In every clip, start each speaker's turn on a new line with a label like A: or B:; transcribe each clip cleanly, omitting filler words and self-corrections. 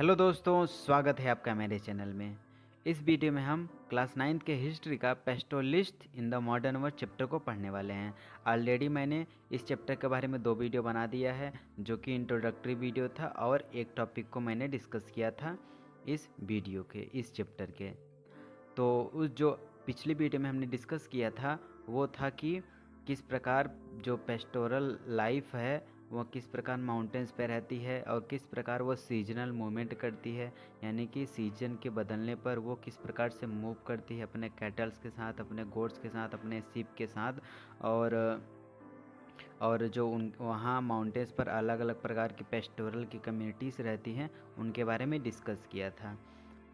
A: Hello दोस्तों, स्वागत है आपका मेरे चैनल में। इस वीडियो में हम क्लास 9 के हिस्ट्री का पेस्टोलिस्ट in the modern world chapter को पढ़ने वाले हैं। ऑलरेडी मैंने इस चैप्टर के बारे में 2 वीडियो बना दिया है, जो कि इंट्रोडक्टरी वीडियो था और एक टॉपिक को मैंने डिस्कस किया था इस चैप्टर के। तो उस जो पिछली वीडियो में हमने डिस्कस किया था वो था कि किस प्रकार जो पेस्टोरल लाइफ है वो किस प्रकार माउंटेन्स पे रहती है और किस प्रकार वो सीजनल मूवमेंट करती है, यानी कि सीजन के बदलने पर वो किस प्रकार से मूव करती है अपने कैटल्स के साथ, अपने गोड्स के साथ, अपने शिप के साथ। और जो उन वहाँ माउंटेन्स पर अलग अलग प्रकार की पेस्टोरल की कम्युनिटीज़ रहती हैं उनके बारे में डिस्कस किया था,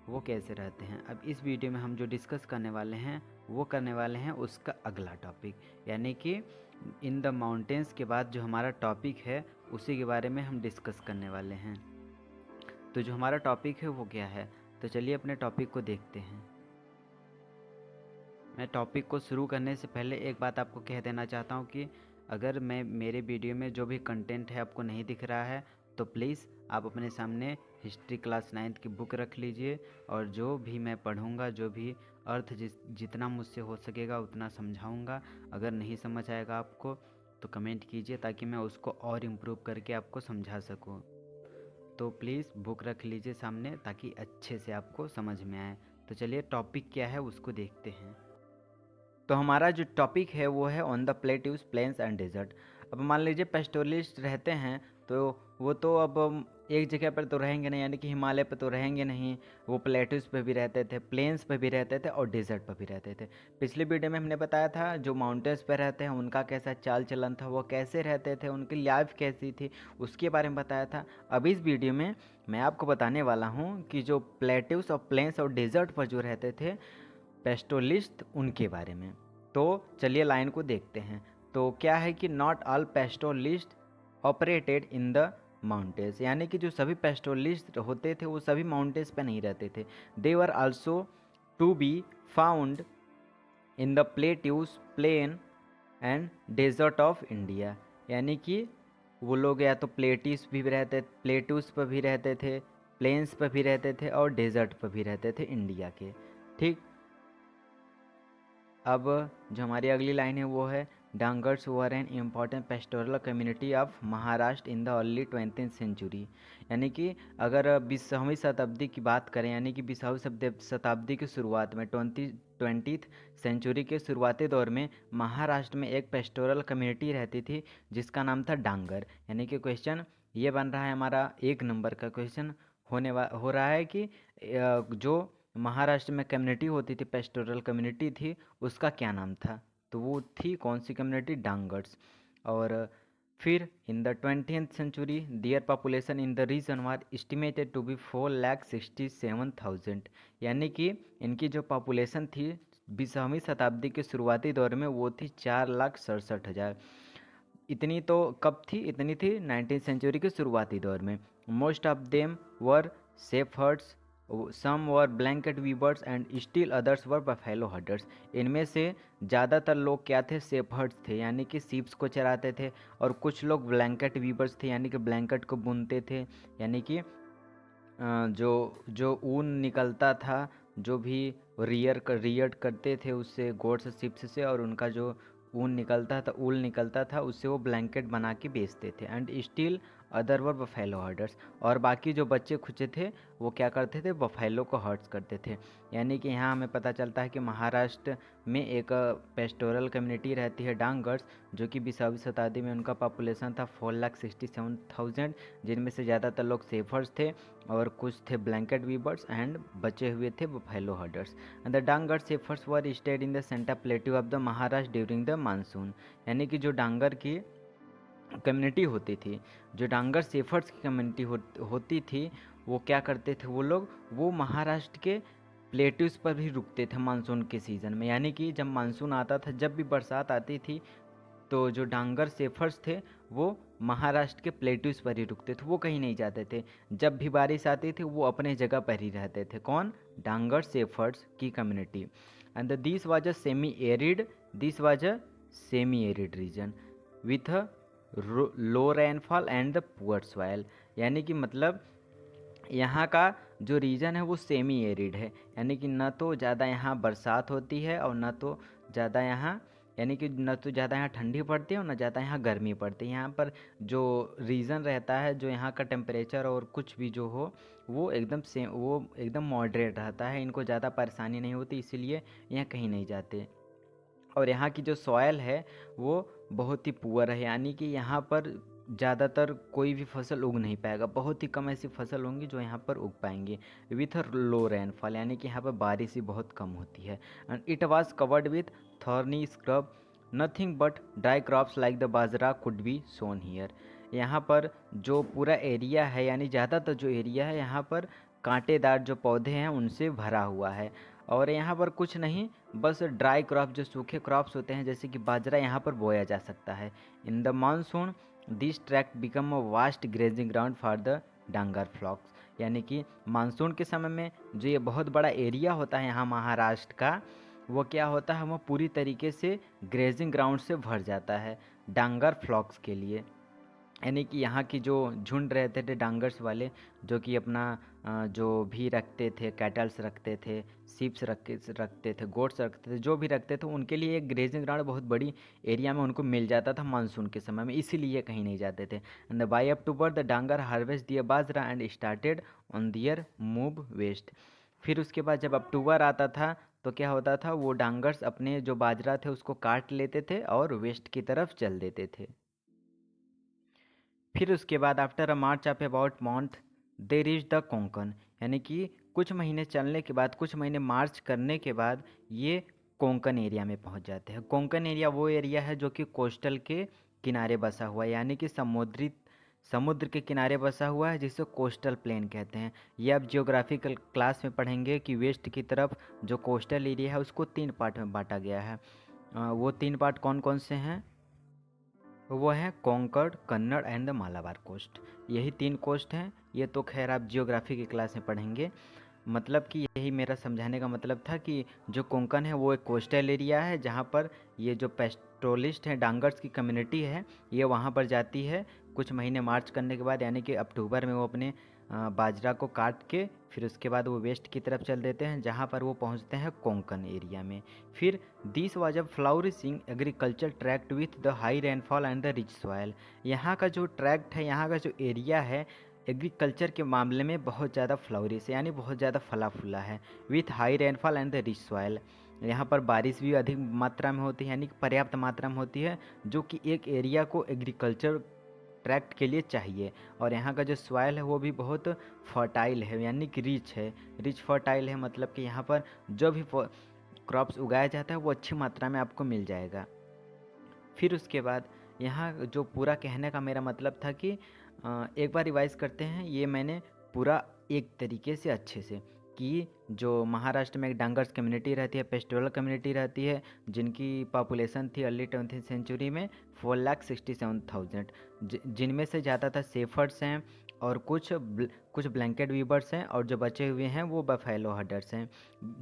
A: वो कैसे रहते हैं। अब इस वीडियो में हम जो डिस्कस करने वाले हैं वो करने वाले हैं उसका अगला टॉपिक, यानी कि इन द माउंटेन्स के बाद जो हमारा टॉपिक है उसी के बारे में हम डिस्कस करने वाले हैं। तो जो हमारा टॉपिक है वो क्या है, तो चलिए अपने टॉपिक को देखते हैं। मैं टॉपिक को शुरू करने से पहले एक बात आपको कह देना चाहता हूँ कि अगर मेरे वीडियो में जो भी कंटेंट है आपको नहीं दिख रहा है तो प्लीज़ आप अपने सामने हिस्ट्री क्लास 9 की बुक रख लीजिए और जो भी मैं पढ़ूंगा, जो भी अर्थ जितना मुझसे हो सकेगा उतना समझाऊंगा। अगर नहीं समझ आएगा आपको तो कमेंट कीजिए ताकि मैं उसको और इम्प्रूव करके आपको समझा सकूं। तो प्लीज़ बुक रख लीजिए सामने ताकि अच्छे से आपको समझ में आए। तो चलिए टॉपिक क्या है उसको देखते हैं। तो हमारा जो टॉपिक है वो है on the plateaus, plains and desert. अब मान लीजिए पेस्टोरलिस्ट रहते हैं तो वो तो अब एक जगह पर तो रहेंगे नहीं, यानी कि हिमालय पर तो रहेंगे नहीं। वो प्लेट्यूज पे भी रहते थे, प्लेन्स पे भी रहते थे और डेजर्ट पर भी रहते थे। पिछली वीडियो में हमने बताया था जो माउंटेन्स पे रहते हैं उनका कैसा चाल चलन था, वो कैसे रहते थे, उनकी लाइफ कैसी थी, उसके बारे में बताया था। अब इस वीडियो में मैं आपको बताने वाला हूँ कि जो प्लेट्यूज और प्लेन्स और डेजर्ट पर जो रहते थे पेस्टोलिस्ट उनके बारे में। तो चलिए लाइन को देखते हैं। तो क्या है कि not all पेस्टोलिस्ट operated in the mountains, यानी कि जो सभी पेस्टोलिस्ट होते थे वो सभी माउंटेन्स पे नहीं रहते थे। They were also to be found in the plateaus, plain and desert of India, यानी कि वो लोग या तो प्लेट्यूज पर भी रहते थे, प्लेन्स पर भी रहते थे और डेजर्ट पर भी रहते थे इंडिया के। ठीक। अब जो हमारी अगली लाइन है वो है Dhangars were an important pastoral community of Maharashtra in the early 20th century, यानी कि अगर 20वीं शताब्दी की बात करें, यानी कि 20वीं शताब्दी की शुरुआत में 20th सेंचुरी के शुरुआती दौर में महाराष्ट्र में एक पेस्टोरल कम्युनिटी रहती थी जिसका नाम था डांगर। यानी कि क्वेश्चन ये बन रहा है, हमारा 1 नंबर का क्वेश्चन हो रहा है कि जो महाराष्ट्र में कम्युनिटी होती थी, पेस्टोरल कम्युनिटी थी, उसका क्या नाम था। तो वो थी कौन सी कम्युनिटी, डांगर्स। और फिर in the 20th century their population in the region was estimated to be 4,67,000, यानी कि इनकी जो पॉपुलेशन थी 20वीं शताब्दी के शुरुआती दौर में वो थी 4,67,000। इतनी तो कब थी, इतनी थी 19th सेंचुरी के शुरुआती दौर में। Most of them were shepherds, some were blanket weavers and still others were buffalo herders. इनमें से ज़्यादातर लोग क्या थे, शेफर्ड्स थे, यानी कि सीप्स को चराते थे, और कुछ लोग ब्लैंकेट वीवर्स थे, यानी कि ब्लैंकेट को बुनते थे, यानी कि जो जो ऊन निकलता था, जो भी रियर करते थे उससे, गोड्स शिप्स से, और उनका जो ऊल निकलता था उससे वो ब्लैंकेट बना के बेचते थे। And still other were buffalo herders, और बाकी जो बच्चे खुचे थे वो क्या करते थे, बफेलो को हर्ट्स करते थे। यानी कि यहाँ हमें पता चलता है कि महाराष्ट्र में एक पेस्टोरल कम्युनिटी रहती है डांगर्स, जो कि 20वीं शताब्दी में उनका पॉपुलेशन था 4,67,000, जिनमें से ज़्यादातर लोग सेफर्स थे और कुछ थे ब्लैंकेट वीवर्स एंड बचे हुए थे buffalo herders. And the Dhangar shepherds were stayed in the centre plateau of the Maharashtra during the monsoon, यानी कि जो डांगर की कम्युनिटी होती थी, जो डांगर सेफर्स की कम्युनिटी होती थी, वो क्या करते थे, वो महाराष्ट्र के प्लेट्यूज पर भी रुकते थे मानसून के सीज़न में। यानी कि जब मानसून आता था, जब भी बरसात आती थी, तो जो डांगर सेफर्स थे वो महाराष्ट्र के प्लेट्यूज पर ही रुकते थे, वो कहीं नहीं जाते थे। जब भी बारिश आती थी वो अपने जगह पर ही रहते थे। कौन, डांगर सेफर्स की community. And this was a semi arid region with a low rainfall and the poor soil, यानी कि मतलब यहाँ का जो रीजन है वो सेमी एरिड है, यानी कि न तो ज़्यादा यहाँ बरसात होती है और न तो ज़्यादा यहाँ, यानी कि न तो ज़्यादा यहाँ ठंडी पड़ती है और न ज़्यादा यहाँ गर्मी पड़ती है। यहाँ पर जो रीजन रहता है, जो यहाँ का टेम्परेचर और कुछ भी जो हो वो एकदम मॉडरेट रहता है, इनको ज़्यादा परेशानी नहीं होती, इसीलिए यहाँ कहीं नहीं जाते। और यहाँ की जो सॉयल है वो बहुत ही पुअर है, यानी कि यहाँ पर ज़्यादातर कोई भी फसल उग नहीं पाएगा, बहुत ही कम ऐसी फसल होंगी जो यहाँ पर उग पाएंगी। विथ लो रेनफॉल, यानी कि यहाँ पर बारिश ही बहुत कम होती है। And it was covered with thorny scrub, nothing but dry crops like the bajra could be sown here. यहाँ पर जो पूरा एरिया है, यानी ज़्यादातर जो एरिया है यहाँ पर कांटेदार जो पौधे हैं उनसे भरा हुआ है। और यहाँ पर कुछ नहीं, बस ड्राई क्रॉप, जो सूखे क्रॉप्स होते हैं जैसे कि बाजरा, यहाँ पर बोया जा सकता है। In the monsoon this tract become a vast grazing ground for the Dhangar flocks, यानी कि मानसून के समय में जो ये बहुत बड़ा एरिया होता है यहाँ महाराष्ट्र का, वो क्या होता है, वो पूरी तरीके से ग्रेजिंग ग्राउंड से भर जाता है डांगर फ्लॉक्स के लिए। यानी कि यहाँ की जो झुंड रहते थे डांगर्स वाले, जो कि अपना जो भी रखते थे, कैटल्स रखते थे, सीप्स रखते थे, गोट्स रखते थे, जो भी रखते थे उनके लिए एक ग्रेजिंग ग्राउंड बहुत बड़ी एरिया में उनको मिल जाता था मानसून के समय में, इसीलिए कहीं नहीं जाते थे। And by October the Dhangar harvest their bajra and started on their move west. फिर उसके बाद जब अक्टूबर आता था तो क्या होता था, वो डांगर्स अपने जो बाजरा थे उसको काट लेते थे और वेस्ट की तरफ चल देते थे। फिर उसके बाद after a March of about month they reach the Konkan, यानी कि कुछ महीने चलने के बाद, कुछ महीने मार्च करने के बाद ये कोंकण एरिया में पहुंच जाते हैं। कोंकण एरिया वो एरिया है जो कि कोस्टल के किनारे बसा हुआ है, यानी कि समुद्र के किनारे बसा हुआ है, जिसे कोस्टल प्लेन कहते हैं। ये आप जियोग्राफिकल क्लास में पढ़ेंगे कि वेस्ट की तरफ जो कोस्टल एरिया है उसको 3 पार्ट में बांटा गया है। वो 3 पार्ट कौन कौन से हैं? वो है Konkan, Kannad and the Malabar coast. यही 3 कोस्ट हैं। ये तो खैर आप जियोग्राफी की क्लास में पढ़ेंगे। मतलब कि यही मेरा समझाने का मतलब था कि जो कोंकण है वो एक कोस्टल एरिया है, जहाँ पर ये जो पेस्टोलिस्ट हैं, डांगर्स की कम्युनिटी है, ये वहाँ पर जाती है कुछ महीने मार्च करने के बाद, यानी कि अक्टूबर में वो अपने बाजरा को काट के फिर उसके बाद वो वेस्ट की तरफ चल देते हैं, जहाँ पर वो पहुँचते हैं कोंकण एरिया में। फिर this was a flourishing agriculture tract with the high rainfall and the rich soil. यहाँ का जो ट्रैक्ट है, यहाँ का जो एरिया है, एग्रीकल्चर के मामले में बहुत ज़्यादा फ्लावरिश है, यानी बहुत ज़्यादा फला फूला है। With high rainfall and the rich soil, यहाँ पर बारिश भी अधिक मात्रा में होती है, यानी कि पर्याप्त मात्रा में होती है, जो कि एक एरिया को एग्रीकल्चर ट्रैक्ट के लिए चाहिए। और यहाँ का जो सॉइल है वो भी बहुत फर्टाइल है, यानी कि रिच है। रिच फर्टाइल है मतलब कि यहाँ पर जो भी क्रॉप्स उगाया जाता है वो अच्छी मात्रा में आपको मिल जाएगा। फिर उसके बाद यहाँ जो पूरा कहने का मेरा मतलब था कि एक बार रिवाइज करते हैं, ये मैंने पूरा एक तरीके से अच्छे से कि जो महाराष्ट्र में एक डांगर्स कम्युनिटी रहती है, पेस्टोरल कम्युनिटी रहती है, जिनकी पॉपुलेशन थी अर्ली 20वीं सेंचुरी में 4,67,000, जिनमें से ज़्यादातर सेफर्ड्स हैं और कुछ ब्लैंकेट वीवर्स हैं, और जो बचे हुए हैं वो बफेलो हडर्स हैं।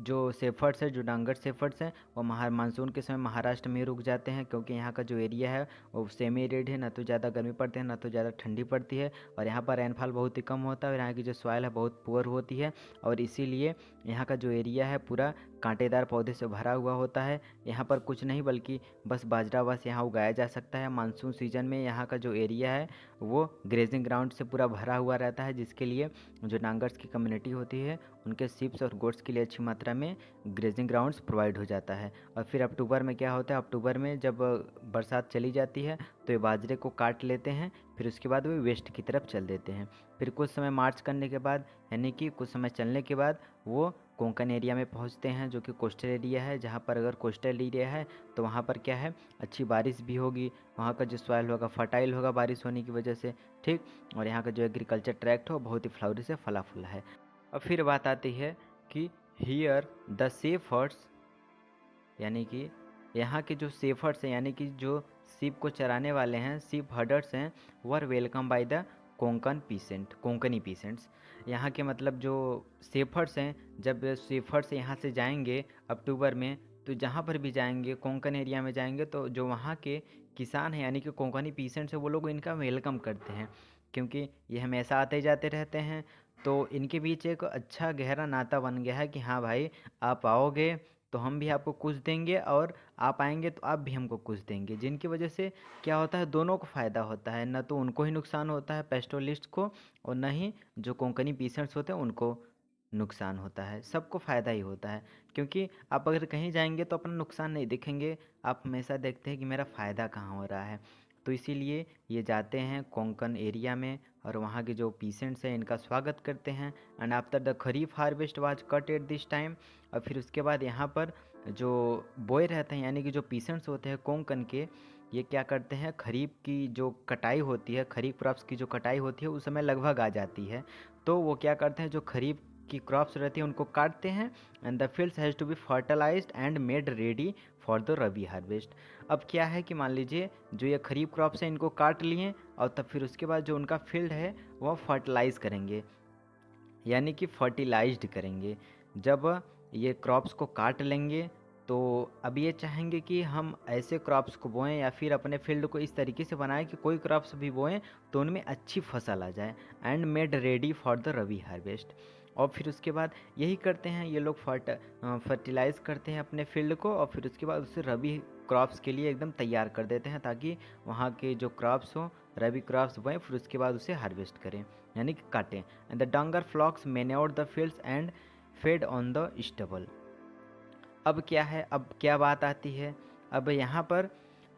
A: जो सेफर्ड्स हैं, जो डांगर सेफर्ड्स हैं, वो मानसून के समय महाराष्ट्र में रुक जाते हैं, क्योंकि यहाँ का जो एरिया है वो सेमी एरिड है, ना तो ज़्यादा गर्मी पड़ती है ना तो ज़्यादा ठंडी पड़ती है, और यहाँ पर रेनफॉल बहुत ही कम होता है, और यहाँ की जो सॉइल है बहुत पुअर होती है, और इसीलिए यहाँ का जो एरिया है पूरा कांटेदार पौधे से भरा हुआ होता है। यहाँ पर कुछ नहीं बल्कि बस बाजरा बस यहाँ उगाया जा सकता है। मानसून सीजन में यहाँ का जो एरिया है वो ग्रेजिंग ग्राउंड से पूरा भरा हुआ रहता है, जिसके लिए जो डांगर्स की कम्युनिटी होती है उनके शिप्स और गोट्स के लिए अच्छी मात्रा में ग्रेजिंग ग्राउंड्स प्रोवाइड हो जाता है। और फिर अक्टूबर में क्या होता है, अक्टूबर में जब बरसात चली जाती है तो ये बाजरे को काट लेते हैं, फिर उसके बाद वो वेस्ट की तरफ चल देते हैं। फिर कुछ समय मार्च करने के बाद, यानी कि कुछ समय चलने के बाद वो कोंकण एरिया में पहुंचते हैं, जो कि कोस्टल एरिया है, जहाँ पर अगर कोस्टल एरिया है तो वहाँ पर क्या है, अच्छी बारिश भी होगी, वहाँ का जो सॉइल होगा फर्टाइल होगा बारिश होने की वजह से, ठीक। और यहाँ का जो एग्रीकल्चर ट्रैक्ट हो बहुत ही फ्लावरी से फला फूला है। अब फिर बात आती है कि हियर द सेफर्ड्स, यानी कि यहाँ के जो सेफर्ड्स हैं, यानी कि जो सीप को चराने वाले हैं, सीप हर्डर्स हैं, were welcome by the Konkani peasants. यहाँ के मतलब जो सेफर्ड्स हैं, जब सेफर्ड्स यहाँ से जाएंगे अक्टूबर में, तो जहाँ पर भी जाएंगे कोंकण एरिया में जाएंगे तो जो वहाँ के किसान हैं, यानी कि कोंकणी पीसेंट्स हैं, वो लोग इनका वेलकम करते हैं, क्योंकि ये हमेशा आते जाते रहते हैं। तो इनके बीच एक अच्छा गहरा नाता बन गया है कि हाँ भाई, आप आओगे तो हम भी आपको कुछ देंगे, और आप आएंगे तो आप भी हमको कुछ देंगे, जिनकी वजह से क्या होता है, दोनों को फ़ायदा होता है। न तो उनको ही नुकसान होता है पेस्टोलिस्ट को, और न ही जो कोंकणी पीसेंट्स होते हैं उनको नुकसान होता है। सबको फ़ायदा ही होता है, क्योंकि आप अगर कहीं जाएंगे तो अपना नुकसान नहीं देखेंगे, आप हमेशा देखते हैं कि मेरा फ़ायदा कहाँ हो रहा है। तो इसीलिए ये जाते हैं कोंकण एरिया में, और वहाँ के जो पीसेंट्स हैं इनका स्वागत करते हैं। And after the kharif harvest was cut eight this time, और फिर उसके बाद यहाँ पर जो बॉय रहते हैं यानी कि जो पीसेंट्स होते हैं कोंकण के, ये क्या करते हैं, खरीफ की जो कटाई होती है, खरीफ क्रॉप्स की जो कटाई होती है उस समय लगभग आ जाती है। तो वो क्या करते हैं, जो खरीफ की क्रॉप्स रहती है उनको काटते हैं, and the fields has to be fertilised and made ready for the rabi harvest. अब क्या है कि मान लीजिए जो ये खरीफ क्रॉप्स हैं इनको काट लिए, और तब फिर उसके बाद जो उनका फील्ड है वह फर्टिलाइज करेंगे, यानी कि फर्टिलाइज्ड करेंगे। जब ये क्रॉप्स को काट लेंगे तो अब ये चाहेंगे कि हम ऐसे क्रॉप्स को बोएं, या फिर अपने फील्ड को इस तरीके से बनाएं कि कोई क्रॉप्स भी बोएं तो उनमें अच्छी फसल आ जाए, and made ready for the rabi harvest. और फिर उसके बाद यही करते हैं ये लोग, फर्टिलाइज करते हैं अपने फील्ड को, और फिर उसके बाद उसे रबी क्रॉप्स के लिए एकदम तैयार कर देते हैं, ताकि वहाँ के जो क्रॉप्स हों रबी क्रॉप्स बोएं, फिर उसके बाद उसे हार्वेस्ट करें यानी कि काटें। And the Dhangar flocks manured the fields and fed on the stubble. अब क्या है, अब क्या बात आती है, अब यहाँ पर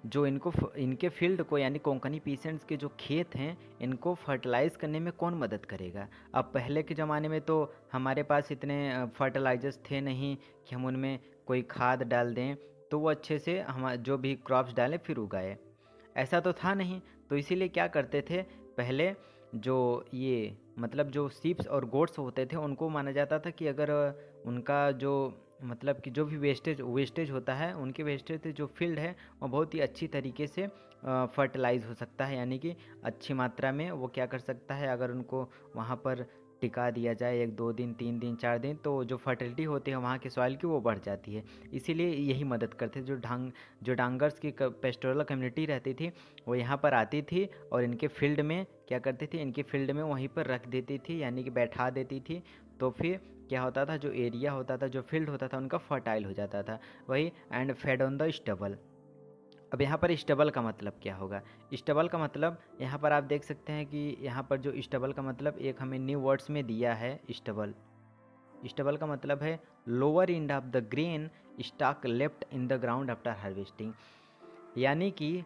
A: जो इनके फील्ड को यानी कोंकणी पीसेंट्स के जो खेत हैं इनको फर्टिलाइज़ करने में कौन मदद करेगा। अब पहले के ज़माने में तो हमारे पास इतने फर्टिलाइजर्स थे नहीं कि हम उनमें कोई खाद डाल दें तो वो अच्छे से हम जो भी क्रॉप्स डालें फिर उगाए, ऐसा तो था नहीं। तो इसीलिए क्या करते थे पहले, जो ये मतलब जो सीप्स और गोट्स होते थे उनको माना जाता था कि अगर उनका जो मतलब कि जो भी वेस्टेज होता है, उनके वेस्टेज से जो फील्ड है वो बहुत ही अच्छी तरीके से फर्टिलाइज़ हो सकता है, यानी कि अच्छी मात्रा में वो क्या कर सकता है, अगर उनको वहाँ पर टिका दिया जाए 1-2 दिन 3 दिन 4 दिन, तो जो फर्टिलिटी होती है वहाँ के सॉइल की वो बढ़ जाती है। इसीलिए यही मदद करते थे। जो डांगर्स की पेस्टोरल कम्युनिटी रहती थी वो यहाँ पर आती थी, और इनके फील्ड में क्या करती थी, इनके फील्ड में वहीं पर रख देती थी यानी कि बैठा देती थी। तो फिर क्या होता था, जो एरिया होता था, जो फील्ड होता था उनका फर्टाइल हो जाता था। वही and fed on the stubble. अब यहाँ पर स्टबल का मतलब क्या होगा, स्टबल का मतलब यहाँ पर आप देख सकते हैं कि यहाँ पर जो स्टबल का मतलब एक हमें न्यू वर्ड्स में दिया है। स्टबल स्टबल का मतलब है lower end of the grain stock left in the ground after harvesting, यानी कि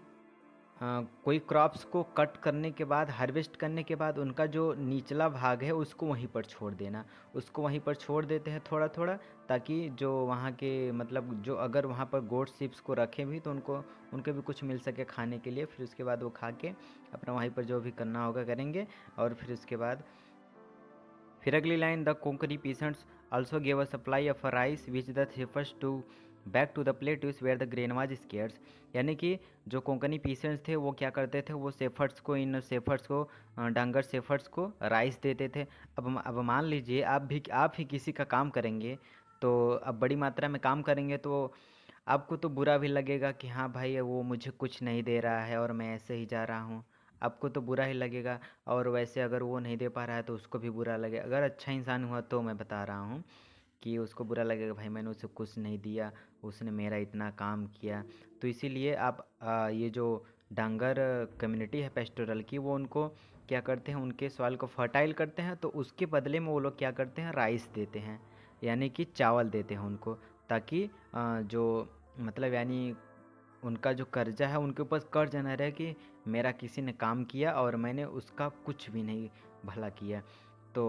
A: कोई क्रॉप्स को कट करने के बाद, हार्वेस्ट करने के बाद उनका जो निचला भाग है उसको वहीं पर छोड़ देना, उसको वहीं पर छोड़ देते हैं थोड़ा थोड़ा, ताकि जो वहाँ के मतलब जो अगर वहाँ पर गोट शिप्स को रखें भी तो उनको भी कुछ मिल सके खाने के लिए। फिर उसके बाद वो खा के अपना वहीं पर जो भी करना होगा करेंगे। और फिर उसके बाद फिर अगली line, the Konkani peasants also gave a supply of rice which the shepherds to back to the plateaus where the grain was scarce, यानी कि जो कोंकणी पीसेंट्स थे वो क्या करते थे, वो इन सेफर्ड्स को डांगर सेफर्ड्स को राइस देते थे। अब मान लीजिए आप ही किसी का काम करेंगे, तो अब बड़ी मात्रा में काम करेंगे तो आपको तो बुरा भी लगेगा कि हाँ भाई वो मुझे कुछ नहीं दे रहा है और मैं ऐसे ही जा रहा हूँ, आपको तो बुरा ही लगेगा। और वैसे अगर वो नहीं दे पा रहा है तो उसको भी बुरा लगेगा। अगर अच्छा इंसान हुआ तो मैं बता रहा हूँ कि उसको बुरा लगेगा, भाई मैंने उसे कुछ नहीं दिया, उसने मेरा इतना काम किया। तो इसीलिए आप ये जो डांगर कम्युनिटी है पेस्टोरल की, वो उनको क्या करते हैं, उनके सॉइल को फर्टाइल करते हैं, तो उसके बदले में वो लोग क्या करते हैं, राइस देते हैं यानी कि चावल देते हैं उनको, ताकि जो मतलब यानी उनका जो कर्जा है उनके ऊपर कर्ज न रहे कि मेरा किसी ने काम किया और मैंने उसका कुछ भी नहीं भला किया। तो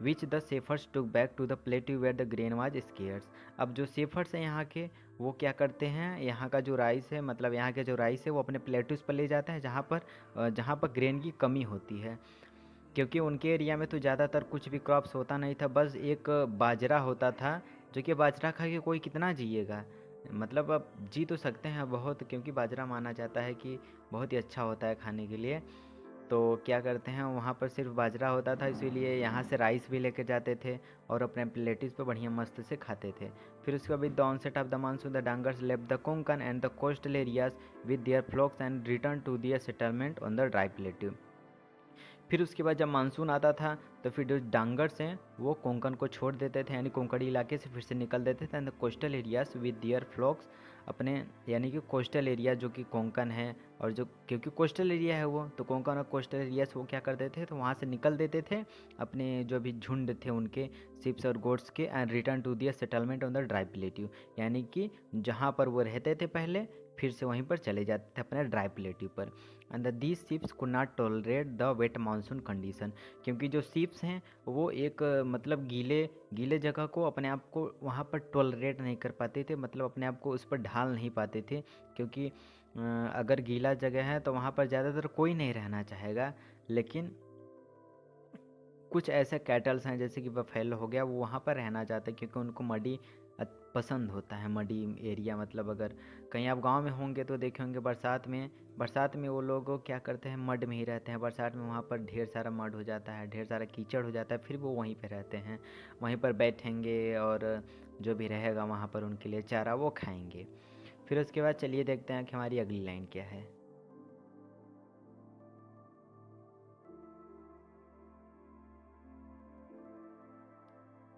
A: which the shepherds took back to the plateau where the grain was scarce. अब जो सेफर्स हैं यहाँ के, वो क्या करते हैं, यहाँ का जो राइस है मतलब यहाँ के जो राइस है वो अपने प्लेट्यूज पर ले जाते हैं जहाँ पर ग्रेन की कमी होती है। क्योंकि उनके एरिया में तो ज़्यादातर कुछ भी क्रॉप्स होता नहीं था, बस एक बाजरा होता था, जो कि बाजरा खा के कोई कितना जिएगा। मतलब अब जी तो सकते हैं बहुत, क्योंकि बाजरा माना जाता है कि बहुत ही अच्छा होता है खाने के लिए। तो क्या करते हैं, वहाँ पर सिर्फ बाजरा होता था, इसीलिए यहाँ से राइस भी लेके जाते थे और अपने प्लेटिस पे बढ़िया मस्त से खाते थे। फिर उसके बाद the onset of the monsoon the Dhangars left the Konkan and the coastal areas with their flocks and return to their settlement on the dry plateau. फिर उसके बाद जब मानसून आता था तो फिर जो डांगर्स हैं वो कोंकण को छोड़ देते थे, यानी कोंकणी इलाके से फिर से निकल देते थे। And the coastal areas with their flocks, अपने यानी कि कोस्टल एरिया जो कि कोंकण है, और जो क्योंकि कोस्टल एरिया है वो, तो कोंकण और कोस्टल एरियाज वो क्या कर देते थे, तो वहाँ से निकल देते थे अपने जो भी झुंड थे उनके शिप्स और गोड्स के, and return to their settlement on the dry plateau, यानी कि जहाँ पर वो रहते थे पहले फिर से वहीं पर चले जाते थे अपने ड्राई प्लेट्यू पर। And these ships could not tolerate the wet monsoon condition, क्योंकि जो शिप्स हैं वो एक मतलब गीले जगह को अपने आप को वहाँ पर टॉलरेट नहीं कर पाते थे, मतलब अपने आप को उस पर ढाल नहीं पाते थे, क्योंकि अगर गीला जगह है तो वहाँ पर ज़्यादातर कोई नहीं रहना चाहेगा, लेकिन कुछ ऐसे कैटल्स हैं जैसे कि बफेलो हो गया, वो वहाँ पर रहना चाहते हैं क्योंकि उनको मडी पसंद होता है, मडी एरिया। मतलब अगर कहीं आप गांव में होंगे तो देखे होंगे बरसात में वो लोग क्या करते हैं, मड में ही रहते हैं। बरसात में वहाँ पर ढेर सारा मड हो जाता है, ढेर सारा कीचड़ हो जाता है, फिर वो वहीं पर रहते हैं, वहीं पर बैठेंगे और जो भी रहेगा वहाँ पर उनके लिए चारा वो खाएंगे। फिर उसके बाद चलिए देखते हैं कि हमारी अगली लाइन क्या है।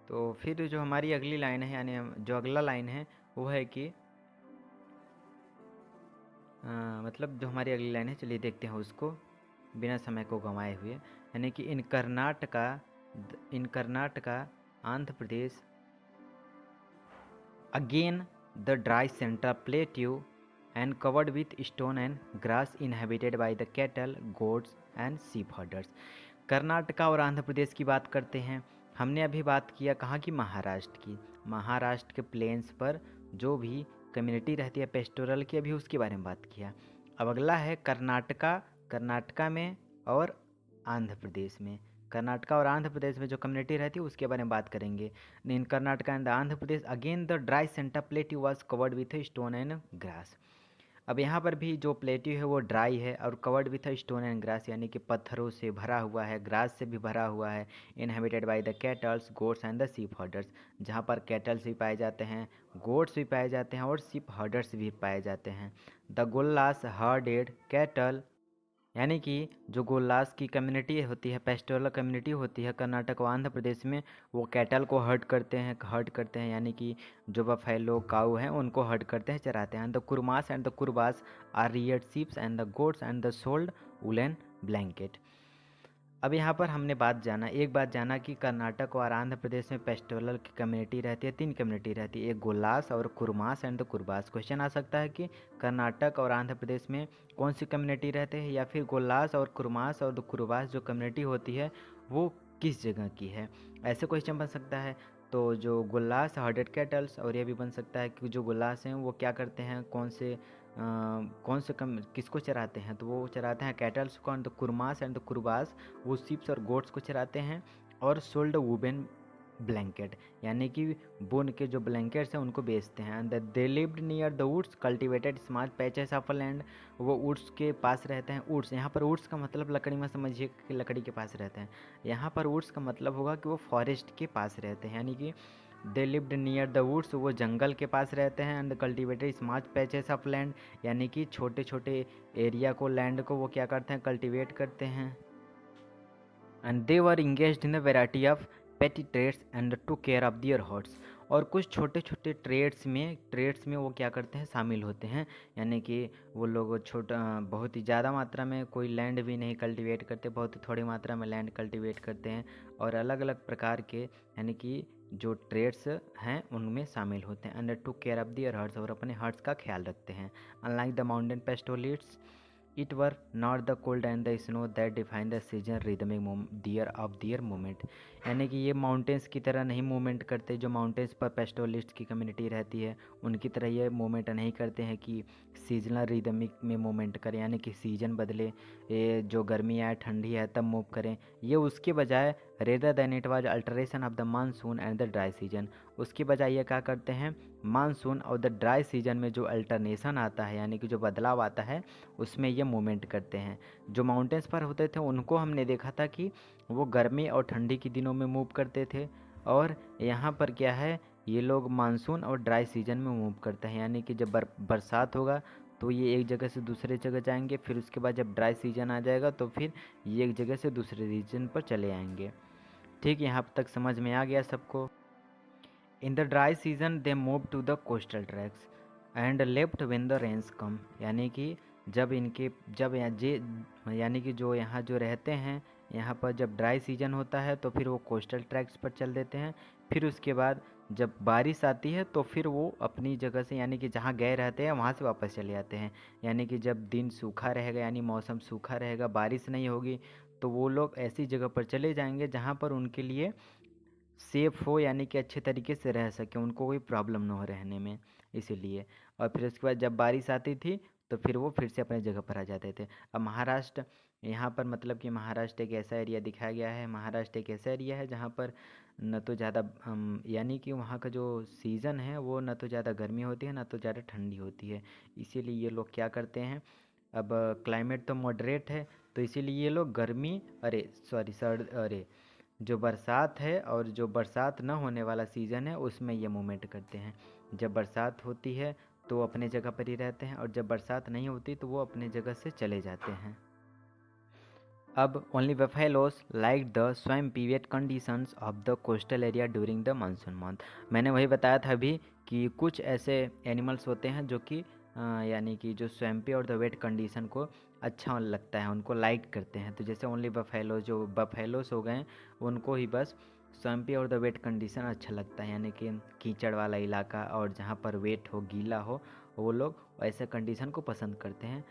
A: तो फिर जो हमारी अगली लाइन है, यानी जो अगला लाइन है वो है कि मतलब जो हमारी अगली लाइन है, चलिए देखते हैं उसको बिना समय को गंवाए हुए। यानी कि in Karnataka Andhra Pradesh again the dry central plateau and covered with stone and grass inhabited by the cattle goats and sheep herders. Karnataka और आंध्र प्रदेश की बात करते हैं। हमने अभी बात किया कहाँ की, महाराष्ट्र की। महाराष्ट्र के प्लेन्स पर जो भी कम्युनिटी रहती है पेस्टोरल की, अभी उसके बारे में बात किया। अब अगला है कर्नाटका में और आंध्र प्रदेश में। कर्नाटका और आंध्र प्रदेश में जो कम्युनिटी रहती है उसके बारे में बात करेंगे। In Karnataka and Andhra Pradesh again the dry centre plateau was covered with stone and grass. अब यहाँ पर भी जो प्लेट्यू है वो ड्राई है और covered with stone and grass, यानी कि पत्थरों से भरा हुआ है, ग्रास से भी भरा हुआ है। Inhabited by the kettles goats and the ship herders, जहाँ पर कैटल्स भी पाए जाते हैं, गोट्स भी पाए जाते हैं और सीप हर्डर्स भी पाए जाते हैं। द गोल्लास हर्डेड कैटल, यानी कि जो गोल्लास की कम्युनिटी होती है, पेस्टोरल कम्युनिटी होती है कर्नाटक और आंध्र प्रदेश में, वो कैटल को हर्ट करते हैं, यानी कि जो बफेलो काऊ हैं उनको हर्ट करते हैं, चराते हैं। The Kurumas and the Kurubas are reared sheeps and the goats and the sold woollen blanket. अब यहाँ पर हमने एक बात जाना कि कर्नाटक और आंध्र प्रदेश में पेस्टोरल की कम्युनिटी रहती है, 3 कम्युनिटी रहती है, एक गोल्लास और कुरमास एंड द कुरबास। क्वेश्चन आ सकता है कि कर्नाटक और आंध्र प्रदेश में कौन सी कम्युनिटी रहते हैं, या फिर गोल्लास और कुरमास और द कुरबास जो कम्युनिटी होती है वो किस जगह की है, ऐसे क्वेश्चन बन सकता है। तो जो गोल्लास हर्डेड कैटल्स, और ये भी बन सकता है कि जो गोल्लास हैं वो क्या करते हैं, किसको चराते हैं, तो वो चराते हैं कैटल्स को। And the Kurumas and the कुरबास वो शिप्स और गोट्स को चराते हैं और सोल्ड वुबन ब्लैंकेट, यानी कि बुन के जो ब्लैंकेट्स हैं उनको बेचते हैं। And they lived near the woods cultivated small patches of land, वो वुड्स के पास रहते हैं। वुड्स, यहाँ पर वुड्स का मतलब लकड़ी में समझिए कि लकड़ी के पास रहते हैं, यहाँ पर वुड्स का मतलब होगा कि वो फॉरेस्ट के पास रहते हैं, यानी कि they lived near the woods, वो जंगल के पास रहते हैं। And cultivated small patches of land, यानी कि छोटे छोटे एरिया को, लैंड को वो क्या करते हैं, कल्टिवेट करते हैं। And they were engaged in the variety of petty trades and to care of their herds, और कुछ छोटे छोटे ट्रेड्स में वो क्या करते हैं, शामिल होते हैं, यानी कि वो लोग बहुत ही ज़्यादा मात्रा में कोई लैंड भी नहीं कल्टीवेट करते, बहुत ही थोड़ी मात्रा में लैंड कल्टीवेट करते हैं, और अलग अलग प्रकार के यानी कि जो ट्रेड्स हैं उनमें शामिल होते हैं। And to care of their herds, और अपने हर्ट्स का ख्याल रखते हैं। Unlike the mountain pastoralists it were not the cold and the snow that define the season rhythmic their movement, यानी कि ये माउंटेन्स की तरह नहीं मूवमेंट करते, जो माउंटेन्स पर पेस्टोलिस्ट की कम्युनिटी रहती है उनकी तरह ये मूवमेंट नहीं करते हैं कि सीजनल रिदमिक में मूवमेंट करें, यानी कि सीजन बदले, ये जो गर्मी आए ठंडी है तब मूव करें। ये उसके बजाय rather than it was alteration of the monsoon and the dry season, उसके बजाय ये क्या करते हैं, मानसून और द ड्राई सीजन में जो अल्टरनेशन आता है, यानी कि जो बदलाव आता है उसमें ये मूवमेंट करते हैं। जो माउंटेन्स पर होते थे उनको हमने देखा था कि वो गर्मी और ठंडी के दिनों में मूव करते थे, और यहाँ पर क्या है, ये लोग मानसून और ड्राई सीजन में मूव करते हैं, यानी कि जब बरसात होगा तो ये एक जगह से दूसरे जगह जाएंगे। फिर उसके बाद जब ड्राई सीजन आ जाएगा तो फिर ये एक जगह से दूसरे रीजन पर चले आएंगे। ठीक, यहाँ तक समझ में आ गया सबको। In the dry season they move to the coastal tracts and left when the rains come, यानी कि जब यानी कि जो यहाँ जो रहते हैं, यहाँ पर जब ड्राई सीजन होता है तो फिर वो कोस्टल ट्रैक्स पर चल देते हैं। फिर उसके बाद जब बारिश आती है तो फिर वो अपनी जगह से, यानी कि जहाँ गए रहते हैं वहाँ से वापस चले जाते हैं। यानी कि जब दिन सूखा रहेगा, यानी मौसम सूखा रहेगा, बारिश नहीं होगी, तो वो लोग ऐसी जगह पर चले जाएंगे जहाँ पर उनके लिए सेफ़ हो, यानी कि अच्छे तरीके से रह सकें, उनको कोई प्रॉब्लम ना हो रहने में, इसीलिए। और फिर उसके बाद जब बारिश आती थी तो फिर वो फिर से अपने जगह पर आ जाते थे। अब महाराष्ट्र, यहाँ पर मतलब कि महाराष्ट्र एक ऐसा एरिया दिखाया गया है। महाराष्ट्र एक ऐसा एरिया है जहाँ पर न तो ज़्यादा यानी कि वहाँ का जो सीज़न है वो न तो ज़्यादा गर्मी होती है न तो ज़्यादा ठंडी होती है। इसीलिए ये लोग क्या करते हैं, अब क्लाइमेट तो मॉडरेट है, तो इसीलिए ये लोग गर्मी, अरे सॉरी सर्द, अरे जो बरसात है और जो बरसात न होने वाला सीज़न है उसमें ये मूवमेंट करते हैं। जब बरसात होती है तो वो अपने जगह पर ही रहते हैं, और जब बरसात नहीं होती तो वो अपने जगह से चले जाते हैं। अब only buffaloes like the swampy wet conditions of the coastal area during the monsoon month. मैंने वही बताया था अभी कि कुछ ऐसे एनिमल्स होते हैं जो कि यानी कि जो स्वैम्पी और द वेट कंडीशन को अच्छा लगता है, उनको लाइक करते हैं। तो जैसे ओनली बफेलो, जो बफेलोस हो गए उनको ही बस स्वैम्पी और द वेट कंडीशन अच्छा लगता है, यानी कि कीचड़ वाला इलाका और जहाँ पर वेट हो, गीला हो, वो लोग ऐसे कंडीशन को पसंद करते हैं।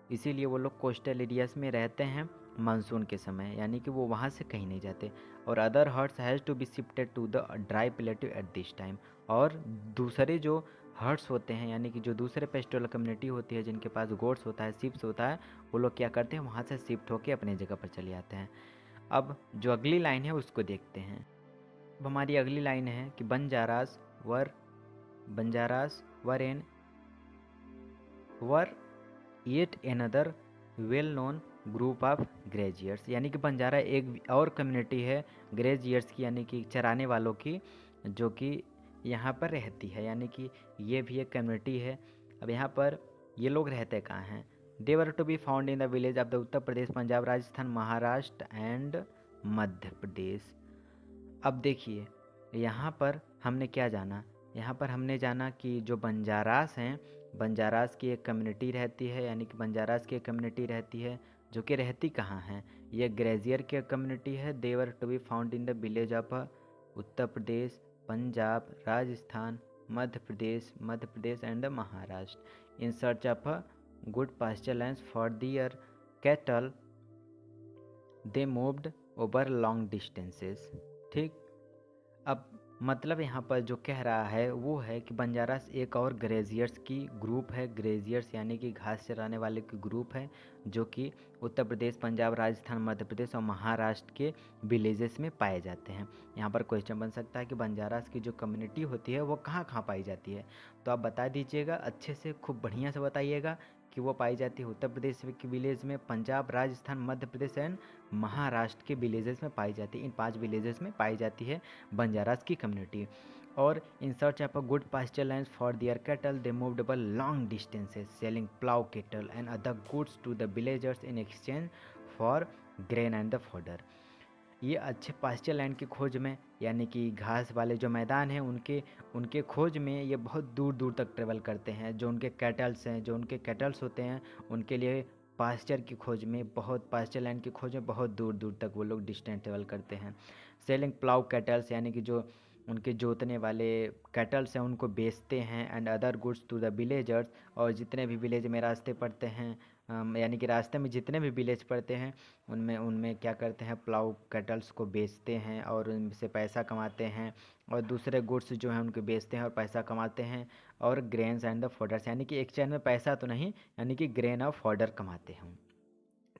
A: इसीलिए वो लोग कोस्टल एरियाज़ में रहते हैं मानसून के समय, यानी कि वो वहाँ से कहीं नहीं जाते। और other herds has to be shifted to the dry plateau at this time. और दूसरे जो हर्ट्स होते हैं, यानी कि जो दूसरे पेस्टोरल कम्युनिटी होती है जिनके पास गोड्स होता है, शिप्स होता है, वो लोग क्या करते हैं, वहाँ से शिफ्ट होकर अपने जगह पर चले जाते हैं। अब जो अगली लाइन है उसको देखते हैं। अब हमारी अगली लाइन है कि Banjaras were yet another well known group of graziers, यानी कि बंजारा एक और कम्युनिटी है ग्रेजियर्स की, यानी कि चराने वालों की, जो कि यहाँ पर रहती है, यानी कि ये भी एक कम्युनिटी है। अब यहाँ पर ये लोग रहते कहाँ हैं? They were to be found in the village of the Uttar Pradesh, Punjab, Rajasthan, Maharashtra and Madhya Pradesh. अब देखिए, यहाँ पर हमने क्या जाना, यहाँ पर हमने जाना कि जो बंजारास हैं, बंजारास की एक कम्युनिटी रहती है, यानी कि बंजारास की एक कम्युनिटी रहती है जो कि रहती कहाँ है, ये ग्रेजियर की कम्युनिटी है। They were to be found in the village of Uttar Pradesh, Punjab, Rajasthan, Madhya Pradesh and Maharashtra in search of good pasture lands for their cattle. They moved over long distances. ठीक, अब मतलब यहाँ पर जो कह रहा है वो है कि बंजारास एक और ग्रेजियर्स की ग्रुप है। ग्रेजियर्स यानी कि घास चराने वाले की ग्रुप है, जो कि उत्तर प्रदेश, पंजाब, राजस्थान, मध्य प्रदेश और महाराष्ट्र के विलेजेस में पाए जाते हैं। यहाँ पर क्वेश्चन बन सकता है कि बंजारास की जो कम्युनिटी होती है वो कहाँ कहाँ पाई जाती है, तो आप बता दीजिएगा अच्छे से, खूब बढ़िया से बताइएगा कि वो पाई जाती है उत्तर प्रदेश के विलेज में, पंजाब, राजस्थान, मध्य प्रदेश एंड महाराष्ट्र के विलेजेस में पाई जाती है। इन 5 विलेजेस में पाई जाती है बंजारास की कम्युनिटी। और in search of a good pasture lands for their cattle they moved over long distances selling plough cattle and other goods to the villagers in exchange for grain and the fodder. ये अच्छे pasture land की खोज में, यानी कि घास वाले जो मैदान हैं उनके खोज में ये बहुत दूर दूर तक ट्रेवल करते हैं। जो उनके कैटल्स होते हैं उनके लिए पास्चर की खोज में, बहुत पास्चर लैंड की खोज में बहुत दूर दूर तक वो लोग डिस्टेंस ट्रेवल करते हैं। सेलिंग प्लाउ कैटल्स, यानी कि जो उनके जोतने वाले कैटल्स हैं उनको बेचते हैं, and other goods to the villagers, और जितने भी विलेज में रास्ते पड़ते हैं, यानी कि रास्ते में जितने भी विलेज पड़ते हैं उनमें उनमें क्या करते हैं, प्लाउ कैटल्स को बेचते हैं और उनसे पैसा कमाते हैं, और दूसरे गुड्स जो हैं उनको बेचते हैं और पैसा कमाते हैं, और ग्रेन्स एंड द फॉडर्स, यानी कि एक चैन में पैसा तो नहीं, यानी कि ग्रेन और फॉडर कमाते हैं।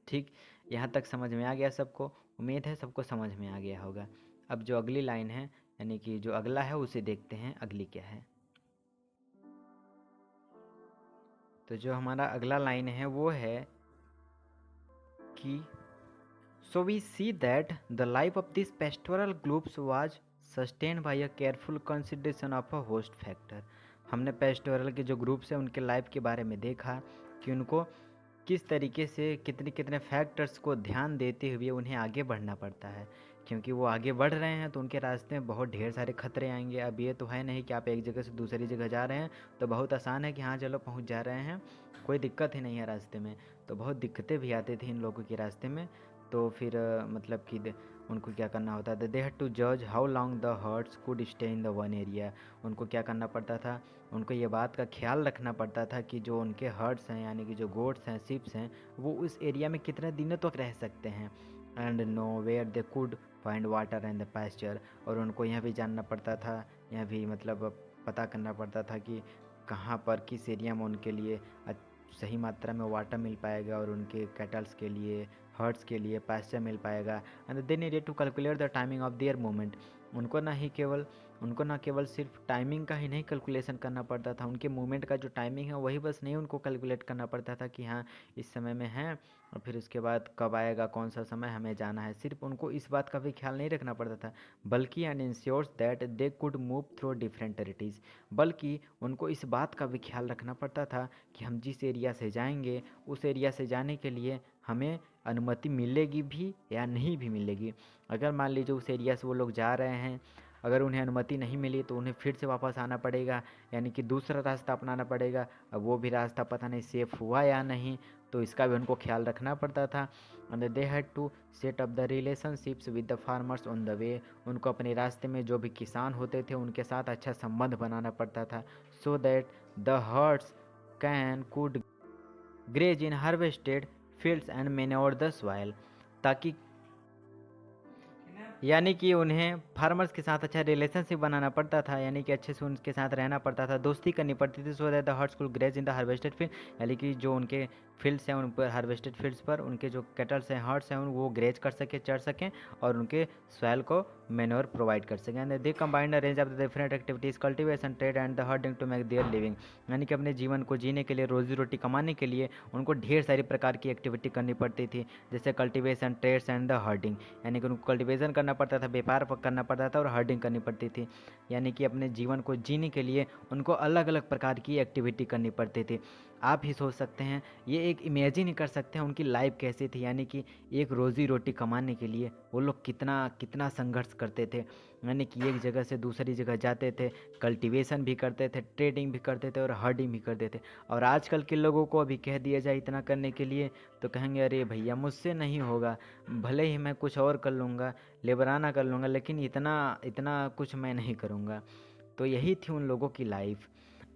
A: ठीक, यहाँ तक समझ में आ गया सबको? उम्मीद है सबको समझ में आ गया होगा। अब जो अगली लाइन है, यानी कि जो अगला है उसे देखते हैं अगली क्या है। तो जो हमारा अगला लाइन है वो है कि so we see that the life of these pastoral groups was sustained by a careful consideration of a host factor। हमने पेस्टोरल के जो ग्रुप्स हैं उनके लाइफ के बारे में देखा कि उनको किस तरीके से कितने कितने फैक्टर्स को ध्यान देते हुए उन्हें आगे बढ़ना पड़ता है, क्योंकि वो आगे बढ़ रहे हैं तो उनके रास्ते में बहुत ढेर सारे खतरे आएंगे। अब ये तो है नहीं कि आप एक जगह से दूसरी जगह जा रहे हैं तो बहुत आसान है कि हाँ चलो पहुंच जा रहे हैं, कोई दिक्कत ही नहीं है रास्ते में। तो बहुत दिक्कतें भी आती थी इन लोगों के रास्ते में। तो फिर मतलब कि उनको क्या करना होता था, दे हैड टू जज how long the herds could stay in the one area. उनको क्या करना पड़ता था, उनको ये बात का ख्याल रखना पड़ता था कि जो उनके हर्ड्स हैं यानी कि जो गोट्स हैं शिप्स हैं वो उस एरिया में कितने दिनों तक रह सकते हैं। And know where they could find water and the pasture. और उनको यह भी जानना पड़ता था, यह भी मतलब पता करना पड़ता था कि कहाँ पर किस एरिया में उनके लिए सही मात्रा में वाटर मिल पाएगा और उनके कैटल्स के लिए हर्ट्स के लिए पास्चर मिल पाएगा। And they needed to calculate the timing of their movement. उनको ना केवल सिर्फ टाइमिंग का ही नहीं कैलकुलेशन करना पड़ता था, उनके मूवमेंट का जो टाइमिंग है वही बस नहीं उनको कैलकुलेट करना पड़ता था कि हाँ इस समय में है और फिर उसके बाद कब आएगा, कौन सा समय हमें जाना है। सिर्फ उनको इस बात का भी ख्याल नहीं रखना पड़ता था, बल्कि and ensures that they could move through different territories. बल्कि उनको इस बात का भी ख्याल रखना पड़ता था कि हम जिस एरिया से जाएंगे उस एरिया से जाने के लिए हमें अनुमति मिलेगी भी या नहीं भी मिलेगी। अगर मान लीजिए उस एरिया से वो लोग जा रहे हैं, अगर उन्हें अनुमति नहीं मिली तो उन्हें फिर से वापस आना पड़ेगा, यानी कि दूसरा रास्ता अपनाना पड़ेगा। अब वो भी रास्ता पता नहीं सेफ़ हुआ या नहीं, तो इसका भी उनको ख्याल रखना पड़ता था। And they had to set up the relationships with the farmers on the way. उनको अपने रास्ते में जो भी किसान होते थे उनके साथ अच्छा संबंध बनाना पड़ता था, so that the herds can could graze in harvested fields and manure the soil. ताकि यानी कि उन्हें फार्मर्स के साथ अच्छा रिलेशनशिप बनाना पड़ता था, यानी कि अच्छे से उनके साथ रहना पड़ता था, दोस्ती करनी पड़ती थी, so that the herds could graze in the harvested field. यानी कि जो उनके फील्ड्स हैं उन पर हार्वेस्टेड फील्ड्स पर उनके जो कैटल्स हैं हर्ड्स हैं वो ग्रेज कर सकें, चढ़ सकें और उनके सॉइल को मैन्योर प्रोवाइड कर सकें। And they combined the range of the different activities cultivation trade and the herding to make their living. यानी कि अपने जीवन को जीने के लिए, रोजी रोटी कमाने के लिए उनको ढेर सारी प्रकार की एक्टिविटी करनी पड़ती थी, जैसे cultivation trades and the herding. यानी कि उनको कल्टिवेशन करना पड़ता था, व्यापार करना पड़ता था और हर्डिंग करनी पड़ती थी। यानी कि अपने जीवन को जीने के लिए उनको अलग अलग प्रकार की एक्टिविटी करनी पड़ती थी। आप ही सोच सकते हैं, ये एक इमेजिन ही कर सकते हैं उनकी लाइफ कैसी थी। यानी कि एक रोज़ी रोटी कमाने के लिए वो लोग कितना कितना संघर्ष करते थे। यानी कि एक जगह से दूसरी जगह जाते थे, कल्टीवेशन भी करते थे, ट्रेडिंग भी करते थे और हर्डिंग भी करते थे। और आजकल के लोगों को अभी कह दिया जाए इतना करने के लिए तो कहेंगे अरे भैया मुझसे नहीं होगा, भले ही मैं कुछ और कर लूँगा, लेबराना कर लूँगा, लेकिन इतना इतना कुछ मैं नहीं करूँगा। तो यही थी उन लोगों की लाइफ।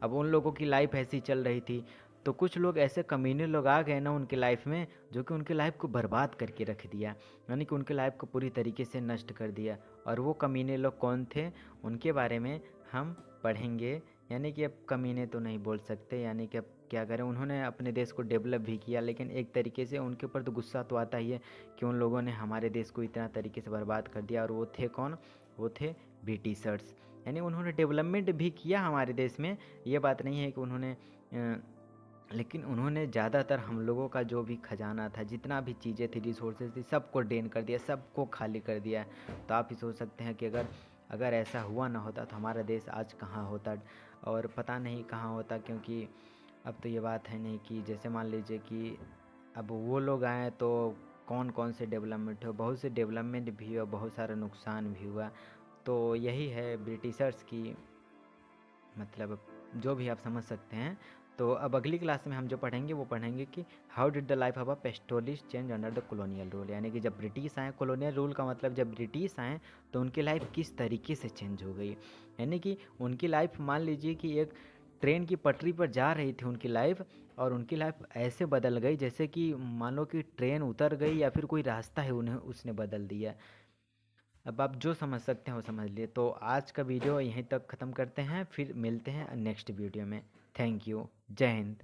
A: अब उन लोगों की लाइफ ऐसी चल रही थी, तो कुछ लोग ऐसे कमीने लोग आ गए ना उनकी लाइफ में जो कि उनकी लाइफ को बर्बाद करके रख दिया, यानी कि उनकी लाइफ को पूरी तरीके से नष्ट कर दिया। और वो कमीने लोग कौन थे उनके बारे में हम पढ़ेंगे। यानी कि अब कमीने तो नहीं बोल सकते, यानी कि अब क्या करें, उन्होंने अपने देश को डेवलप भी किया, लेकिन एक तरीके से उनके ऊपर तो गुस्सा तो आता ही है कि उन लोगों ने हमारे देश को इतना तरीके से बर्बाद कर दिया। और वो थे कौन, वो थे ब्रिटिशर्स। यानी उन्होंने डेवलपमेंट भी किया हमारे देश में, ये बात नहीं है कि उन्होंने लेकिन उन्होंने ज़्यादातर हम लोगों का जो भी खजाना था, जितना भी चीज़ें थी, रिसोर्सेज थी, सबको ड्रेन कर दिया, सबको खाली कर दिया। तो आप ही सोच सकते हैं कि अगर अगर ऐसा हुआ ना होता तो हमारा देश आज कहाँ होता और पता नहीं कहाँ होता। क्योंकि अब तो ये बात है नहीं कि जैसे मान लीजिए कि अब वो लोग आए तो कौन कौन से डेवलपमेंट हो, बहुत से डेवलपमेंट भी हुआ, बहुत सारा नुकसान भी हुआ। तो यही है ब्रिटिशर्स की, मतलब जो भी आप समझ सकते हैं। तो अब अगली क्लास में हम जो पढ़ेंगे वो पढ़ेंगे कि how did the life of a पेस्टोलिस्ट change under the colonial rule. यानी कि जब ब्रिटिश आए, कॉलोनियल रूल का मतलब जब ब्रिटिश आए तो उनकी लाइफ किस तरीके से चेंज हो गई। यानी कि उनकी लाइफ, मान लीजिए कि एक ट्रेन की पटरी पर जा रही थी उनकी लाइफ, और उनकी लाइफ ऐसे बदल गई जैसे कि मान लो कि ट्रेन उतर गई या फिर कोई रास्ता है उन्हें उसने बदल दिया। अब आप जो समझ सकते हैं वो समझ लिए। तो आज का वीडियो यहीं तक ख़त्म करते हैं, फिर मिलते हैं नेक्स्ट वीडियो में। Thank you. जय हिंद।